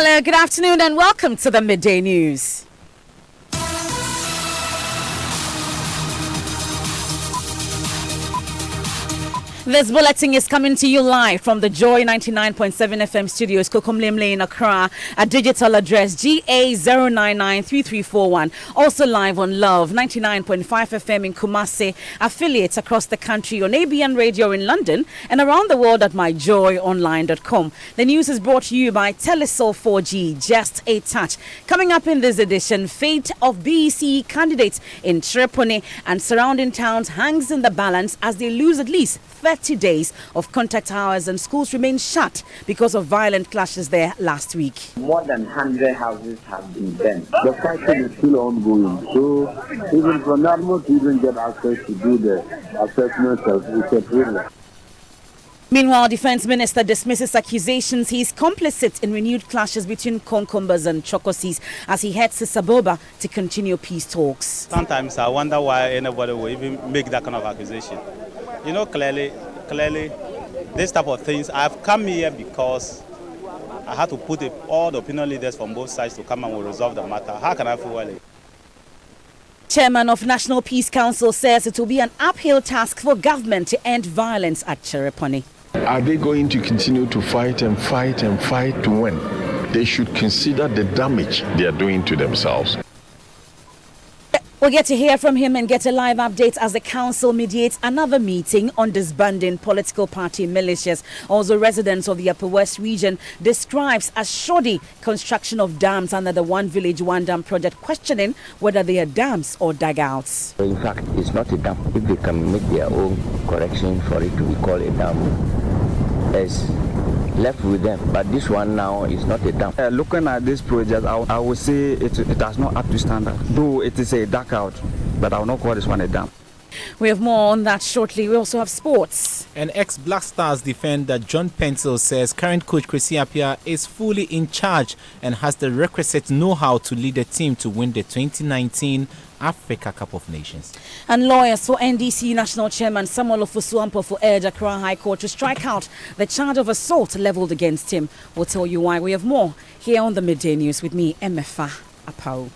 Hello, good afternoon and welcome to the Midday News. This bulletin is coming to you live from the Joy 99.7 FM studios, Kokomlim Lane, Accra, at digital address GA0993341. Also live on Love 99.5 FM in Kumasi, affiliates across the country on ABN Radio in London and around the world at myjoyonline.com. The news is brought to you by Telesol 4G, just a touch. Coming up in this edition, fate of BEC candidates in Tripoli and surrounding towns hangs in the balance as they lose at least 30 days of contact hours and schools remain shut because of violent clashes there last week. More than 100 houses have been burnt. The fighting is still ongoing. So even for normal children get access to do the assessment of the problem. Meanwhile, Defense Minister dismisses accusations he's complicit in renewed clashes between Konkombas and Chokosis as he heads to Saboba to continue peace talks. Sometimes I wonder why anybody will even make that kind of accusation. You know, clearly, this type of things, I've come here because I had to put all the opinion leaders from both sides to come and we'll resolve the matter. How can I feel well? Chairman of National Peace Council says it will be an uphill task for government to end violence at Chereponi. Are they going to continue to fight and fight and fight to win? They should consider the damage they are doing to themselves. We'll get to hear from him and get a live update as the council mediates another meeting on disbanding political party militias. Also, residents of the Upper West region describes as shoddy construction of dams under the One Village, One Dam project, questioning whether they are dams or dugouts. In fact, it's not a dam. If they can make their own correction for it to be called a dam, it's left with them. But this one now is not a dam. Looking at this project, I would say it has not up to standard. Though it is a dugout, but I will not call this one a dam. We have more on that shortly. We also have sports. An ex-Black Stars defender, John Pencil, says current coach Kwesi Appiah is fully in charge and has the requisite know-how to lead the team to win the 2019 Africa Cup of Nations. And lawyers for NDC National Chairman Samuel Ofosu-Ampofo urge Accra High Court to strike out the charge of assault leveled against him. We'll tell you why. We have more here on the Midday News with me, Emefa Apau.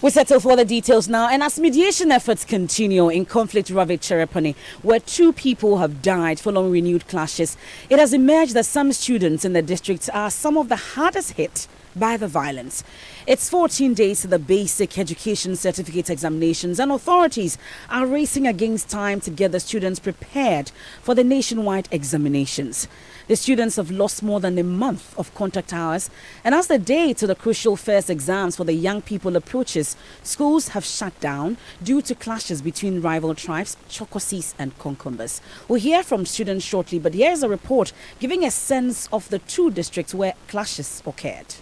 We settle for the details now, and as mediation efforts continue in conflict-ravaged Chereponi, where 2 people have died following renewed clashes, it has emerged that some students in the district are some of the hardest hit by the violence. It's 14 days to the basic education certificate examinations, and authorities are racing against time to get the students prepared for the nationwide examinations. The students have lost more than a month of contact hours, and as the day to the crucial first exams for the young people approaches, schools have shut down due to clashes between rival tribes, Chokosis and Konkombas. We'll hear from students shortly, but here's a report giving a sense of the 2 districts where clashes occurred.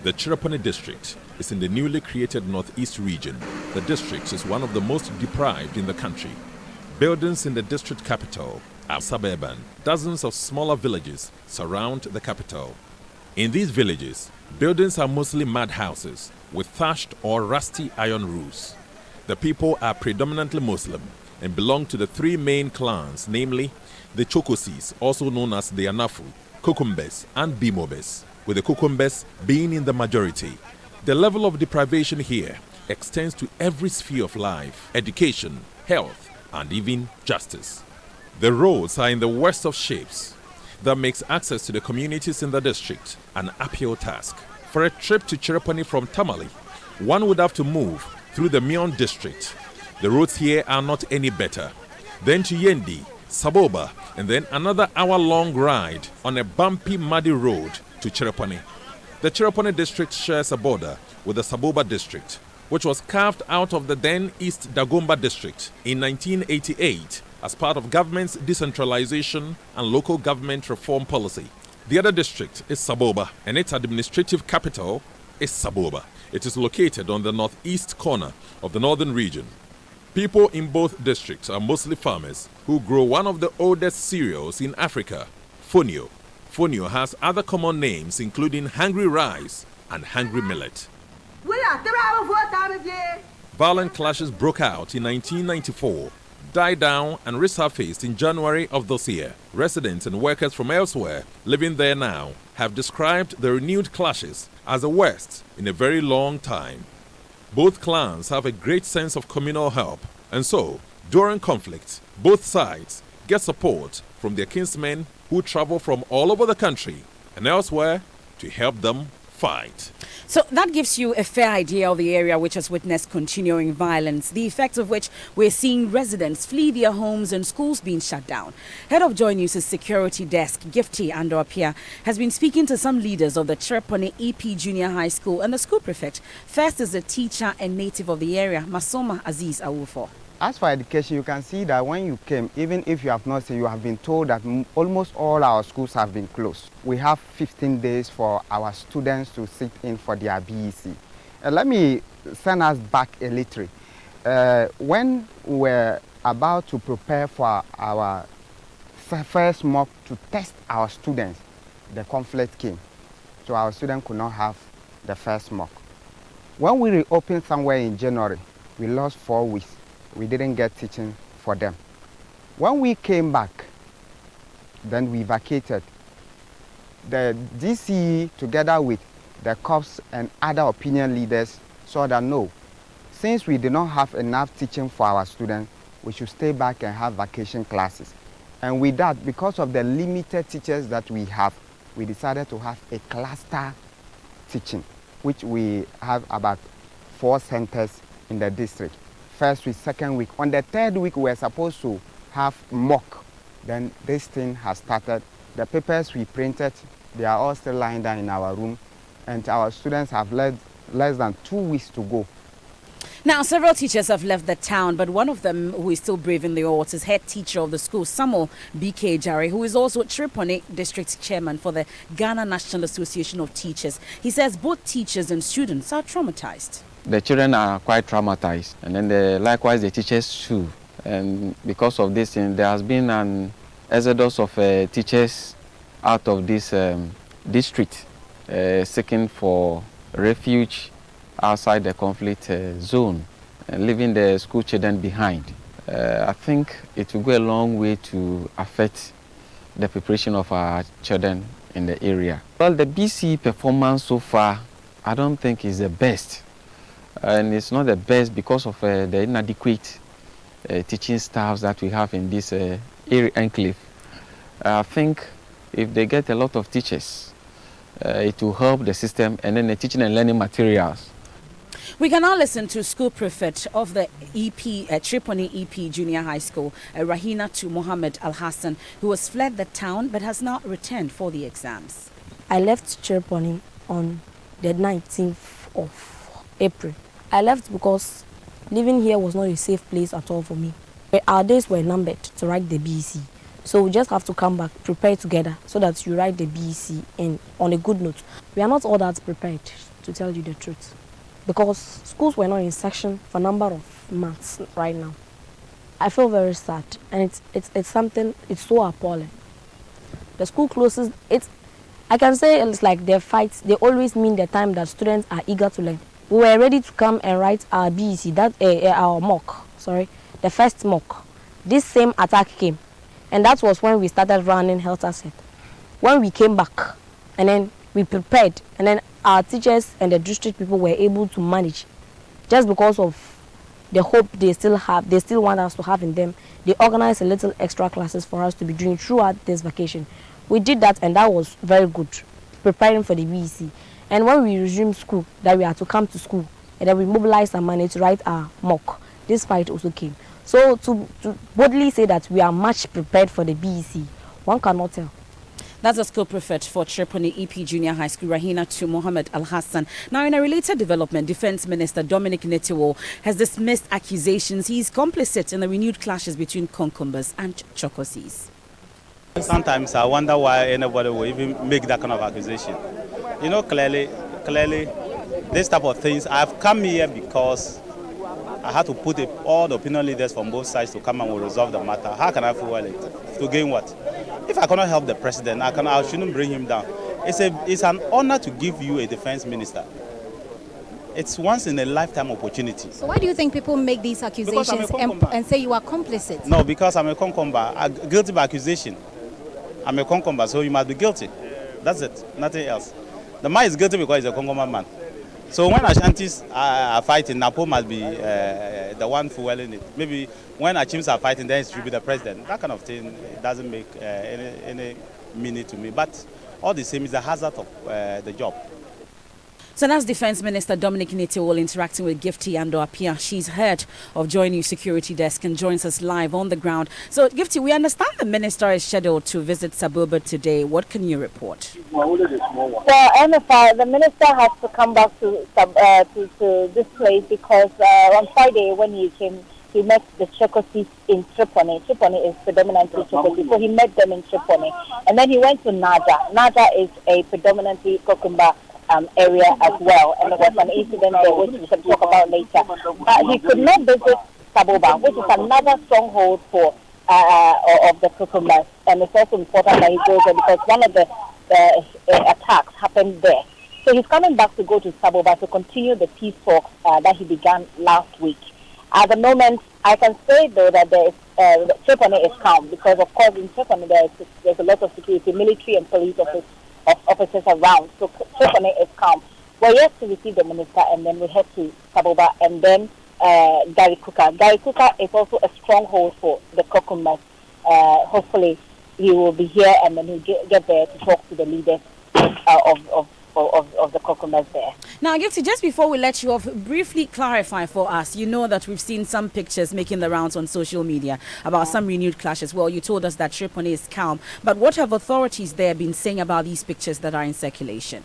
The Chereponi district is in the newly created Northeast region. The district is one of the most deprived in the country. Buildings in the district capital are suburban. Dozens of smaller villages surround the capital. In these villages, buildings are mostly mud houses with thatched or rusty iron roofs. The people are predominantly Muslim and belong to the 3 main clans, namely the Chokosis, also known as the Anafu, Kokombes and Bimobes, with the Kokombes being in the majority. The level of deprivation here extends to every sphere of life: education, health, and even justice. The roads are in the worst of shapes. That makes access to the communities in the district an uphill task. For a trip to Chereponi from Tamale, one would have to move through the Mion district. The roads here are not any better. Then to Yendi, Saboba, and then another hour-long ride on a bumpy, muddy road to Chereponi. The Chereponi district shares a border with the Saboba district, which was carved out of the then East Dagomba district in 1988 as part of government's decentralization and local government reform policy. The other district is Saboba, and its administrative capital is Saboba. It is located on the northeast corner of the northern region. People in both districts are mostly farmers who grow one of the oldest cereals in Africa, fonio. Fonio has other common names including hungry rice and hungry millet. Violent clashes broke out in 1994, died down and resurfaced in January of this year. Residents and workers from elsewhere living there now have described the renewed clashes as the worst in a very long time. Both clans have a great sense of communal help, and so, during conflict, both sides get support from their kinsmen who travel from all over the country and elsewhere to help them fight. So that gives you a fair idea of the area which has witnessed continuing violence, the effects of which we're seeing residents flee their homes and schools being shut down. Head of Joy News' security desk, Gifty Andorapia, has been speaking to some leaders of the Chereponi EP Junior High School and the school prefect. First is a teacher and native of the area, Masoma Aziz Awufo. As for education, you can see that when you came, even if you have not seen, you have been told that almost all our schools have been closed. We have 15 days for our students to sit in for their BEC. Let me send us back a little. When we were about to prepare for our first mock to test our students, the conflict came. So our students could not have the first mock. When we reopened somewhere in January, we lost 4 weeks. We didn't get teaching for them. When we came back, then we vacated. The DCE, together with the cops and other opinion leaders, saw that no, since we did not have enough teaching for our students, we should stay back and have vacation classes. And with that, because of the limited teachers that we have, we decided to have a cluster teaching, which we have about 4 centers in the district. First week, second week. On the third week, we were supposed to have mock. Then this thing has started. The papers we printed, they are all still lying down in our room, and our students have less than 2 weeks to go. Now, several teachers have left the town, but one of them who is still braving the odds is head teacher of the school, Samuel B.K. Jare, who is also Chereponi District Chairman for the Ghana National Association of Teachers. He says both teachers and students are traumatized. The children are quite traumatized, and then likewise the teachers too. And because of this, there has been an exodus of teachers out of this district, seeking for refuge outside the conflict zone, and leaving the school children behind. I think it will go a long way to affect the preparation of our children in the area. Well, the BC performance so far, I don't think is the best. And it's not the best because of the inadequate teaching staffs that we have in this area enclave. I think if they get a lot of teachers, it will help the system, and then the teaching and learning materials. We can now listen to school prefect of the Chereponi EP Junior High School, Rahina to Mohammed Al-Hassan, who has fled the town but has not returned for the exams. I left Chereponi on the 19th of April. I left because living here was not a safe place at all for me. Our days were numbered to write the BEC. So we just have to come back, prepare together so that you write the BEC and on a good note. We are not all that prepared, to tell you the truth, because schools were not in session for a number of months right now. I feel very sad, and it's something, it's so appalling. The school closes, I can say it's like their fights, they always mean the time that students are eager to learn. We were ready to come and write our BEC, our mock, the first mock. This same attack came, and that was when we started running Helter Skelter. When we came back, and then we prepared, and then our teachers and the district people were able to manage, just because of the hope they still want us to have in them. They organized a little extra classes for us to be doing throughout this vacation. We did that, and that was very good, preparing for the BEC. And when we resumed school, that we had to come to school, and then we mobilized our money to write our mock, this fight also came. So to boldly say that we are much prepared for the BEC, one cannot tell. That's a school prefect for Chereponi EP Junior High School, Rahina to Mohammed Al-Hassan. Now, in a related development, Defense Minister Dominic Netiwo has dismissed accusations he is complicit in the renewed clashes between Konkumbas and Chokosis. Sometimes I wonder why anybody will even make that kind of accusation. You know, clearly, this type of things, I've come here because I had to put all the opinion leaders from both sides to come and we'll resolve the matter. How can I fuel it? To gain what? If I cannot help the president, I shouldn't bring him down. It's an honor to give you a defense minister. It's once in a lifetime opportunity. So why do you think people make these accusations and say you are complicit? No, because I'm a concomba, guilty by accusation. I'm a concomba, so you must be guilty. That's it, nothing else. The man is guilty because he's a concomba man. So when Ashantis are fighting, Napo must be the one fueling it. Maybe when Achims are fighting, then it should be the president. That kind of thing doesn't make any meaning to me. But all the same, it's a hazard of the job. So that's Defense Minister Dominic Nitiwol interacting with Gifty Ando-Apia. She's head of Joy News Security Desk and joins us live on the ground. So, Gifty, we understand the minister is scheduled to visit Saboba today. What can you report? Well, MFI, the minister has to come back to this place because on Friday when he came, he met the Chokosis in Tripoli. Tripoli is predominantly Chokosis, so he met them in Tripoli. And then he went to Naja. Naja is a predominantly Kokumba area as well, and there was an incident there which we can talk about later. He could not visit Saboba, which is another stronghold for of the Kukumas, and it's also important that he goes there because one of the attacks happened there. So he's coming back to go to Saboba to continue the peace talks that he began last week. At the moment, I can say though that Tripoli is calm because of course in Tripoli there's a lot of security, military and police officers around, so Tripoli is calm. We're yet to receive the minister, and then we head to Saboba, and then Gary Kuka. Gary Kuka is also a stronghold for the Kokumas. Hopefully, he will be here, and then he'll get there to talk to the leaders of the Kokumas there. Now, Gifty, just before we let you off, briefly clarify for us. You know that we've seen some pictures making the rounds on social media about some renewed clashes. Well, you told us that Tripoli is calm, but what have authorities there been saying about these pictures that are in circulation?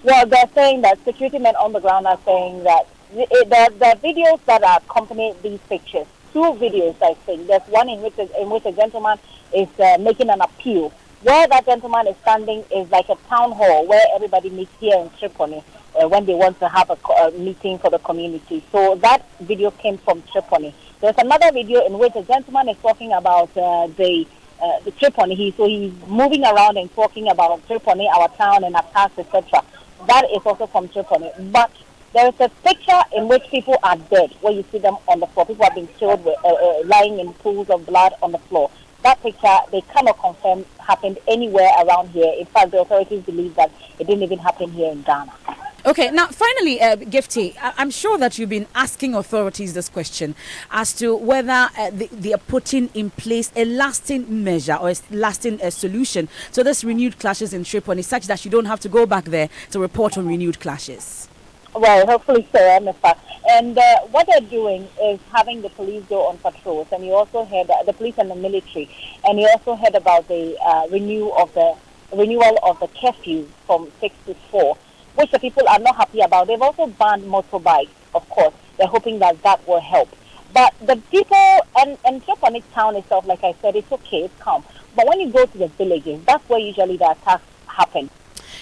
Well, they're saying that security men on the ground are saying that the videos that accompany these pictures, two videos I think. There's one in which a gentleman is making an appeal. Where that gentleman is standing is like a town hall where everybody meets here in Tripoli when they want to have a meeting for the community. So that video came from Tripoli. There's another video in which a gentleman is talking about the Tripoli. He's moving around and talking about Tripoli, our town, and attacks, etc. That is also from Tripoli. But there is a picture in which people are dead, where you see them on the floor. People are being killed, lying in pools of blood on the floor. That picture, they cannot confirm happened anywhere around here. In fact, the authorities believe that it didn't even happen here in Ghana. Okay, now finally, Gifty, I'm sure that you've been asking authorities this question as to whether they are putting in place a lasting measure or a lasting solution to this renewed clashes in Tripoli, such that you don't have to go back there to report on renewed clashes. Well, hopefully so, Amifa. And what they're doing is having the police go on patrols, and you also heard the police and the military, and you also heard about the renewal of the curfew from 6 to 4, which the people are not happy about. They've also banned motorbikes, of course. They're hoping that will help. But the people, and Tripoli town itself, like I said, it's okay, it's calm. But when you go to the villages, that's where usually the attacks happen.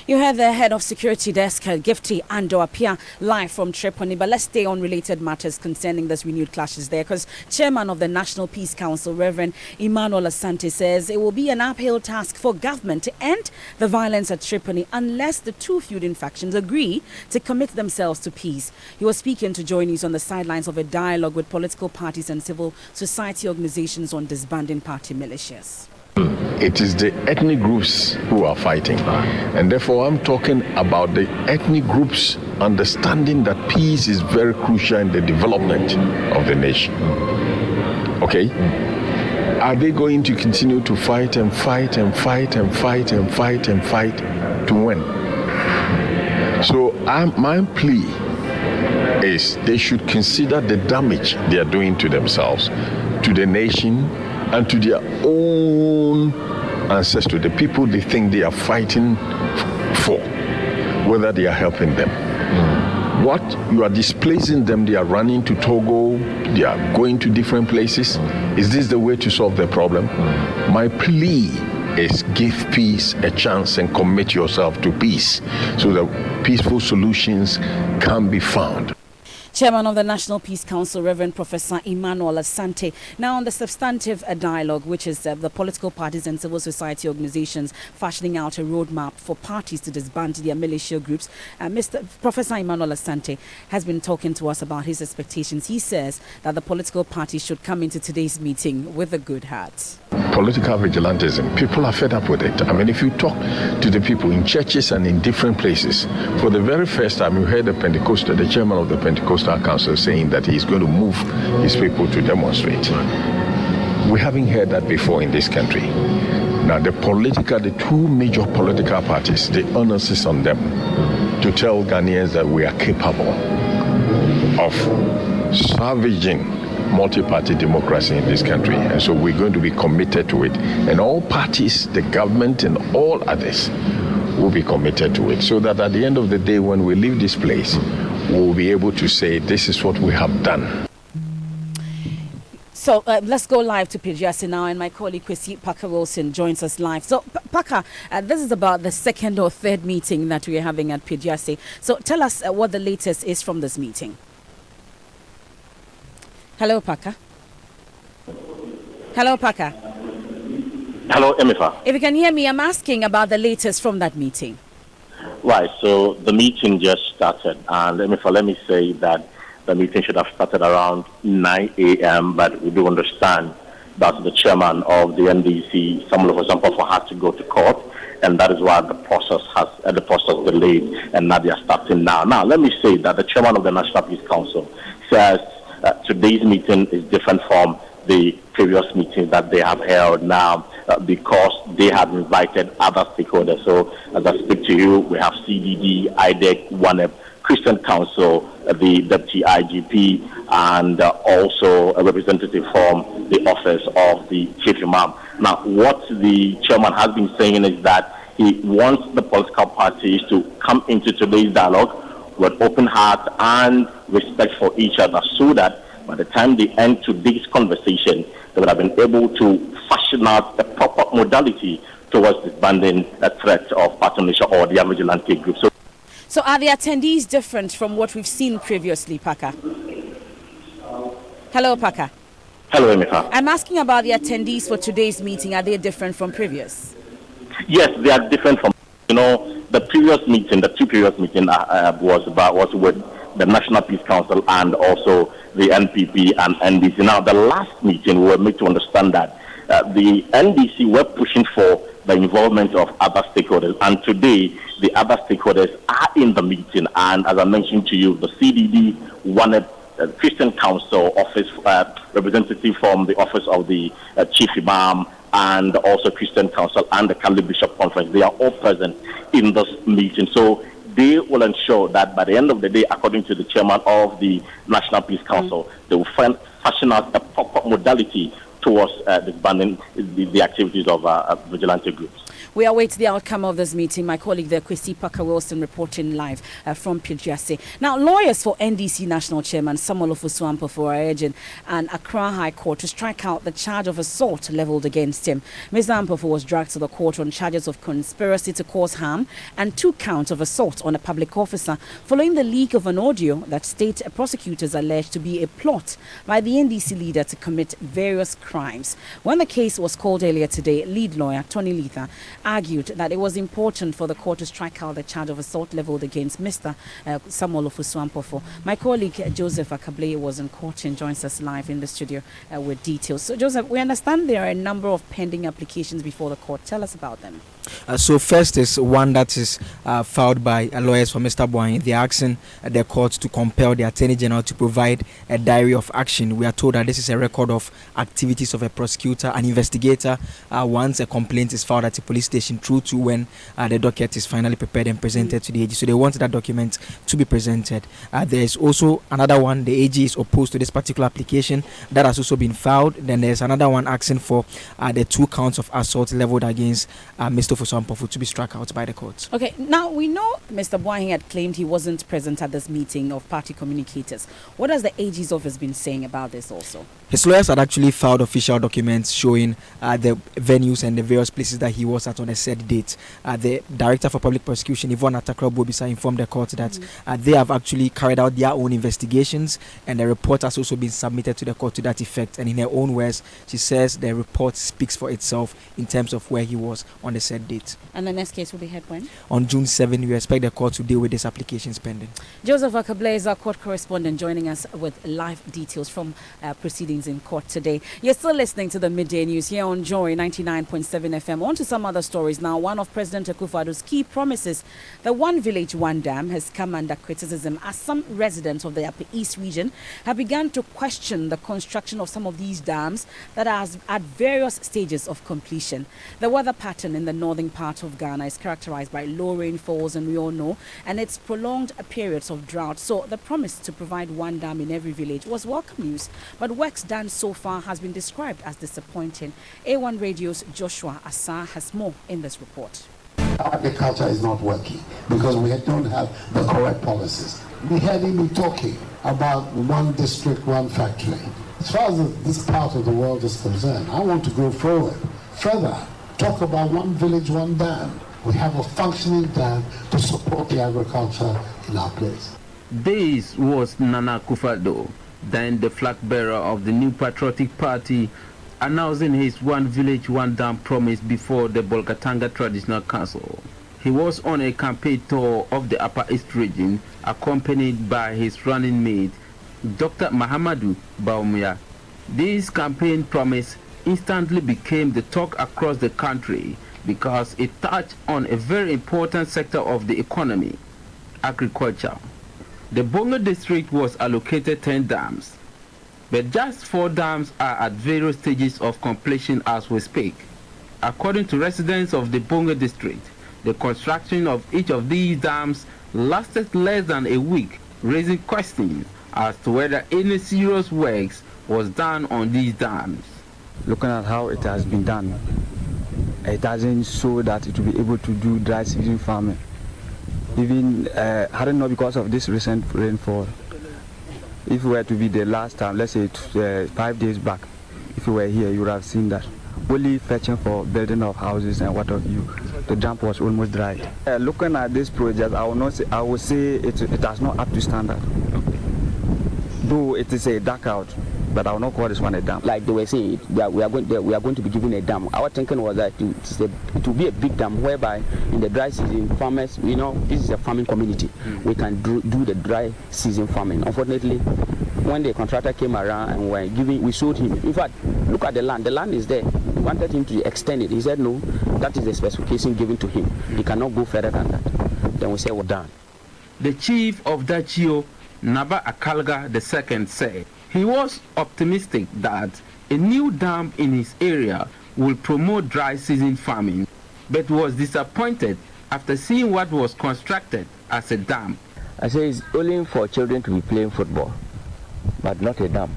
You heard the head of security desk, Gifty Ando-Apia, live from Tripoli. But let's stay on related matters concerning this renewed clashes there, because chairman of the National Peace Council, Reverend Emmanuel Asante, says it will be an uphill task for government to end the violence at Tripoli unless the two feuding factions agree to commit themselves to peace. He was speaking to Joy News on the sidelines of a dialogue with political parties and civil society organizations on disbanding party militias. It is the ethnic groups who are fighting, and therefore I'm talking about the ethnic groups understanding that peace is very crucial in the development of the nation. Okay? Are they going to continue to fight and fight and fight and fight and fight and fight to win? So my plea is they should consider the damage they are doing to themselves, to the nation, and to their own ancestors, the people they think they are fighting for, whether they are helping them. What? You are displacing them, they are running to Togo, they are going to different places. Is this the way to solve the problem? My plea is give peace a chance and commit yourself to peace so that peaceful solutions can be found. Chairman of the National Peace Council, Reverend Professor Emmanuel Asante. Now on the substantive dialogue, which is the political parties and civil society organizations fashioning out a roadmap for parties to disband their militia groups. Mr. Professor Emmanuel Asante has been talking to us about his expectations. He says that the political parties should come into today's meeting with a good heart. Political vigilantism, people are fed up with it. I mean, if you talk to the people in churches and in different places, for the very first time you heard the chairman of the Pentecostal Council saying that he's going to move his people to demonstrate. We haven't heard that before in this country. Now, the two major political parties, the onus is on them to tell Ghanaians that we are capable of salvaging multi-party democracy in this country, and so we're going to be committed to it, and all parties, the government and all others will be committed to it, so that at the end of the day, when we leave this place, we'll be able to say this is what we have done. So let's go live to PGC now, and my colleague Kwesi Parker Wilson joins us live. So Parker, this is about the second or third meeting that we are having at PGC. So tell us what the latest is from this meeting. Hello, Parker. Hello, Parker. Hello, Emifa. If you can hear me, I'm asking about the latest from that meeting. Right, so the meeting just started, and Emifa, let me say that the meeting should have started around 9 a.m., but we do understand that the chairman of the NDC, Samuel Ofosu-Ampofo, had to go to court, and that is why the process delayed, and now they are starting now. Now, let me say that the chairman of the National Peace Council says today's meeting is different from the previous meeting that they have held now because they have invited other stakeholders. So as I speak to you, we have CDD, IDEC, ONEP, Christian Council, the Deputy IGP, and also a representative from the office of the Chief Imam. Now, what the chairman has been saying is that he wants the political parties to come into today's dialogue with open heart and respect for each other, so that by the time they end today's conversation, they would have been able to fashion out a proper modality towards disbanding a threat of patronage or the vigilante group. So are the attendees different from what we've seen previously, Parker? Hello, Parker. Hello, Emeka. I'm asking about the attendees for today's meeting. Are they different from previous? Yes, they are different from, the previous meeting, the two previous meetings was with the National Peace Council and also the NPP and NDC. Now, the last meeting, we were made to understand that the NDC were pushing for the involvement of other stakeholders, and today the other stakeholders are in the meeting. And as I mentioned to you, the CDD, one Christian Council office representative from the office of the Chief Imam, and also Christian Council and the Catholic Bishop Conference, they are all present in this meeting. So they will ensure that by the end of the day, according to the chairman of the National Peace Council, they will fashion out a proper modality towards disbanding the activities of vigilante groups. We await the outcome of this meeting. My colleague there, Kwesi Parker Wilson, reporting live from PGC. Now, lawyers for NDC National Chairman Samuel Ofosu-Ampofo are urging an Accra High Court to strike out the charge of assault leveled against him. Mr. Ampofo was dragged to the court on charges of conspiracy to cause harm and 2 counts of assault on a public officer following the leak of an audio that state prosecutors alleged to be a plot by the NDC leader to commit various crimes. When the case was called earlier today, lead lawyer Tony Letha argued that it was important for the court to strike out the charge of assault leveled against Mr. Samuel Ofosu-Ampofo. My colleague Joseph Akable was in court and joins us live in the studio with details. So, Joseph, we understand there are a number of pending applications before the court. Tell us about them. So first is one that is filed by lawyers for Mr. Boahen. They are asking the court to compel the Attorney General to provide a diary of action. We are told that this is a record of activities of a prosecutor, an investigator, once a complaint is filed at a police station through to when the docket is finally prepared and presented to the AG. So they want that document to be presented. There is also another one. The AG is opposed to this particular application. That has also been filed. Then there's another one asking for the 2 counts of assault leveled against Mr. Ofosu-Ampofo to be struck out by the court. Okay, now we know Mr. Boahen had claimed he wasn't present at this meeting of party communicators. What has the AG's office been saying about this also? His lawyers had actually filed a official documents showing the venues and the various places that he was at on a said date. The Director for Public Prosecution, Yvonne Atakra-Bobisa, informed the court that they have actually carried out their own investigations, and the report has also been submitted to the court to that effect. And in her own words, she says the report speaks for itself in terms of where he was on the said date. And the next case will be heard when? On June 7, we expect the court to deal with this application pending. Joseph Akable is our court correspondent, joining us with live details from proceedings in court today. You're still listening to the Midday News here on Joy 99.7 FM. On to some other stories now. One of President Akufo-Addo's key promises, the One Village, One Dam, has come under criticism as some residents of the Upper East region have begun to question the construction of some of these dams that are at various stages of completion. The weather pattern in the northern part of Ghana is characterized by low rainfalls, and we all know, and its prolonged periods of drought. So the promise to provide one dam in every village was welcome news, but works done so far has been described as disappointing. A1 Radio's Joshua Assar has more in this report. Agriculture is not working because we don't have the correct policies. We heard him talking about one district, one factory. As far as this part of the world is concerned, I want to go forward, further, talk about one village, one dam. We have a functioning dam to support the agriculture in our place. This was Nana Akufo-Addo, then the flag bearer of the New Patriotic Party, announcing his One Village, One Dam promise before the Bolgatanga Traditional Council. He was on a campaign tour of the Upper East region, accompanied by his running mate, Dr. Mahamadou Bawumia. This campaign promise instantly became the talk across the country because it touched on a very important sector of the economy, agriculture. The Bongo district was allocated 10 dams, but just 4 dams are at various stages of completion as we speak. According to residents of the Bongo district, the construction of each of these dams lasted less than a week, raising questions as to whether any serious works was done on these dams. Looking at how it has been done, it doesn't show that it will be able to do dry season farming. Even, I don't know, because of this recent rainfall, if we were to be the last time, let's say 5 days back, if you were here, you would have seen that only fetching for building of houses and what have you, the dam was almost dry. Looking at this project, I will say it has not up to standard. Though it is a dark out, but I will not call this one a dam. Like they were saying, we are going to be given a dam. Our thinking was that it will be a big dam whereby in the dry season, farmers, this is a farming community. We can do the dry season farming. Unfortunately, when the contractor came around and we showed him. In fact, look at the land. The land is there. We wanted him to extend it. He said no, that is the specification given to him. He cannot go further than that. Then we said we're done. The chief of Dachio, Naba Akalga II, said he was optimistic that a new dam in his area will promote dry season farming, but was disappointed after seeing what was constructed as a dam. I say it's only for children to be playing football, but not a dam.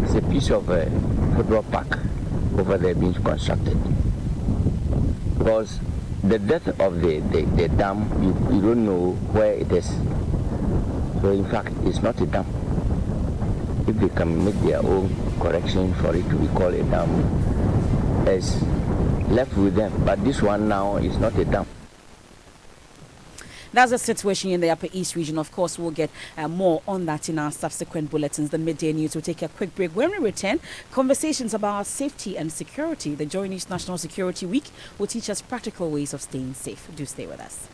It's a piece of a football park over there being constructed. Because the depth of the dam, you don't know where it is. So in fact, it's not a dam. If they can make their own correction for it to be called a dam, it's left with them. But this one now is not a dam. That's the situation in the Upper East region. Of course, we'll get more on that in our subsequent bulletins. The Midday News will take a quick break. When we return, conversations about safety and security. The Joy News National Security Week will teach us practical ways of staying safe. Do stay with us.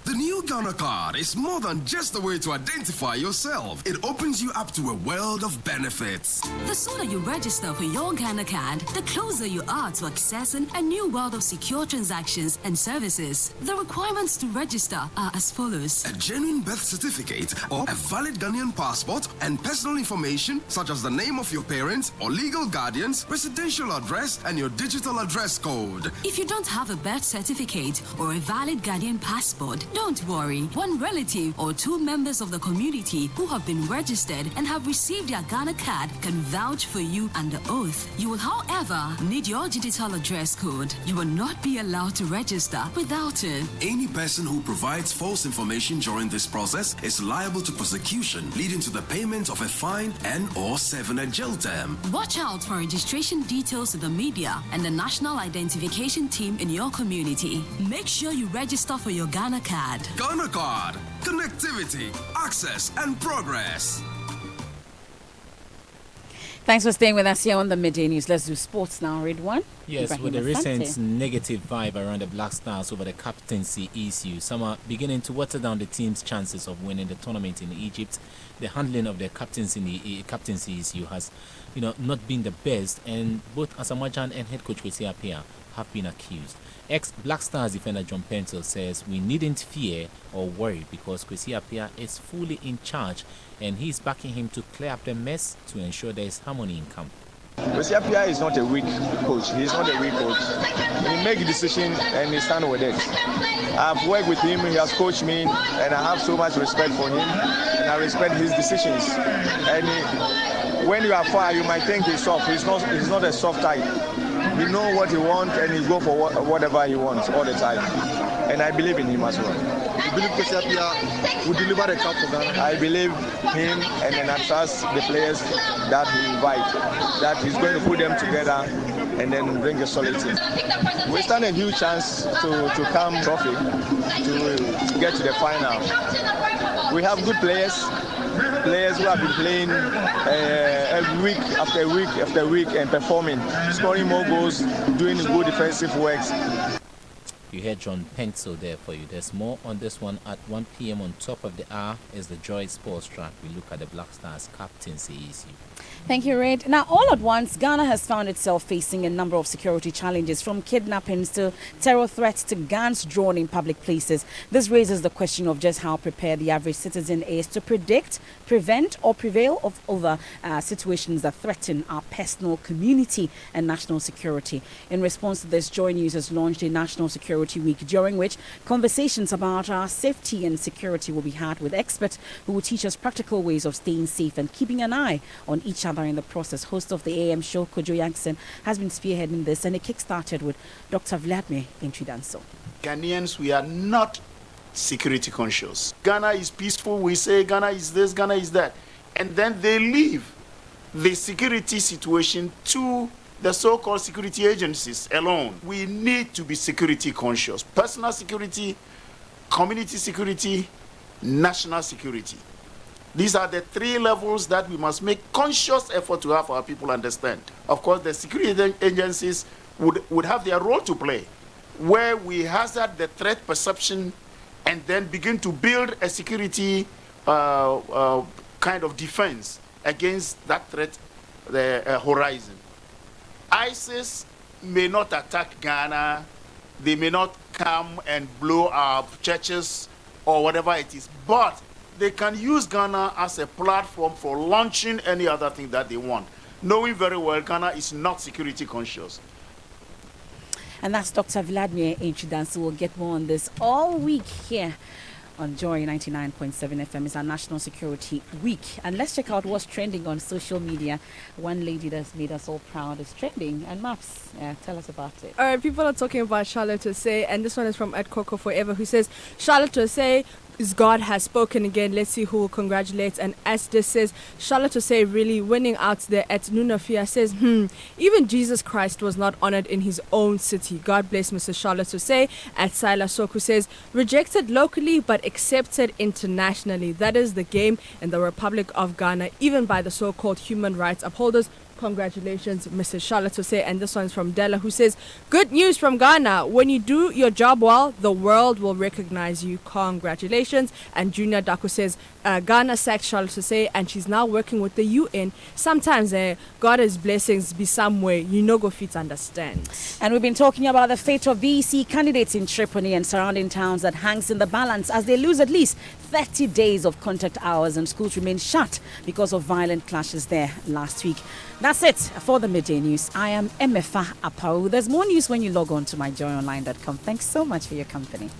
The new Ghana card is more than just a way to identify yourself. It opens you up to a world of benefits. The sooner you register for your Ghana card, the closer you are to accessing a new world of secure transactions and services. The requirements to register are as follows: a genuine birth certificate or a valid Ghanaian passport and personal information such as the name of your parents or legal guardians, residential address, and your digital address code. If you don't have a birth certificate or a valid Ghanaian passport, Don't worry, one relative or two members of the community who have been registered and have received their Ghana card can vouch for you under oath. You will, however, need your digital address code. You will not be allowed to register without it. Any person who provides false information during this process is liable to prosecution, leading to the payment of a fine and/or serving a jail term. Watch out for registration details to the media and the national identification team in your community. Make sure you register for your Ghana card. Ghana Card. Connectivity, access, and progress. Thanks for staying with us here on the Midday News. Let's do sports now. Read one. Yes, with the recent negative vibe around the Black Stars over the captaincy issue, some are beginning to water down the team's chances of winning the tournament in Egypt. The handling of the captaincy issue has, not been the best, and both Asamajan and head coach Kwesi Appiah have been accused. Ex-Black Stars defender John Pencil says we needn't fear or worry because Kwesi Appiah is fully in charge and he's backing him to clear up the mess to ensure there is harmony in camp. Kwesi Appiah is not a weak coach. He's not a weak coach. He makes decisions and he stands with it. I've worked with him, he has coached me, and I have so much respect for him, and I respect his decisions. And when you are far, you might think he's soft. He's not a soft type. He knows what he wants and he go for whatever he wants all the time. And I believe in him as well. You believe Kwesi Appiah will deliver the cup for Ghana? I believe him, and then I trust the players that he invites, that he's going to put them together and then bring a solid team. We stand a huge chance to come trophy, to get to the final. We have good players who have been playing week after week after week and performing, scoring more goals, doing good defensive works. You heard John Pencil there for you. There's more on this one at 1 p.m. on top of the hour is the Joy Sports Track. We look at the Black Stars captaincy issue. Thank you, Red. Now, all at once, Ghana has found itself facing a number of security challenges, from kidnappings to terror threats to guns drawn in public places. This raises the question of just how prepared the average citizen is to predict, prevent, or prevail over situations that threaten our personal, community, and national security. In response to this, Joy News has launched a National Security Week, during which conversations about our safety and security will be had with experts who will teach us practical ways of staying safe and keeping an eye on each other in the process. Host of the AM show, Kojo Yankson, has been spearheading this, and it kick-started with Dr. Vladimir Intridanso. Ghanaians, we are not security conscious. Ghana is peaceful. We say Ghana is this, Ghana is that. And then they leave the security situation to the so-called security agencies alone. We need to be security conscious. Personal security, community security, national security. These are the three levels that we must make conscious effort to have our people understand. Of course, the security agencies would have their role to play, where we hazard the threat perception and then begin to build a security kind of defense against that threat, the horizon. ISIS may not attack Ghana, they may not come and blow up churches or whatever it is, but they can use Ghana as a platform for launching any other thing that they want, knowing very well Ghana is not security conscious. And that's Dr. Vladimir Intridanso. We'll get more on this all week here on Joy 99.7 FM. It's our National Security Week. And let's check out what's trending on social media. One lady that's made us all proud is trending. And Maps, tell us about it. All right, people are talking about Charlotte Osei, and this one is from @Coco Forever, who says, Charlotte Osei, God has spoken again. Let's see who will congratulate. And as this says, Charlotte Osei really winning out there at Nunafia says, even Jesus Christ was not honored in his own city. God bless Mrs. Charlotte Osei. At Silas Soku says, rejected locally but accepted internationally. That is the game in the Republic of Ghana, even by the so-called human rights upholders. Congratulations, Mrs. Charlotte Osei. And this one's from Della, who says, good news from Ghana. When you do your job well, the world will recognize you. Congratulations. And Junior Daku says, Ghana sacked Charlotte Osei and she's now working with the UN. Sometimes God's blessings be some way you no go fit understand. And we've been talking about the fate of VEC candidates in Tripoli and surrounding towns that hangs in the balance as they lose at least 30 days of contact hours and schools remain shut because of violent clashes there last week. That's it for the Midday News. I am Emefa Apau. There's more news when you log on to myjoyonline.com. Thanks so much for your company.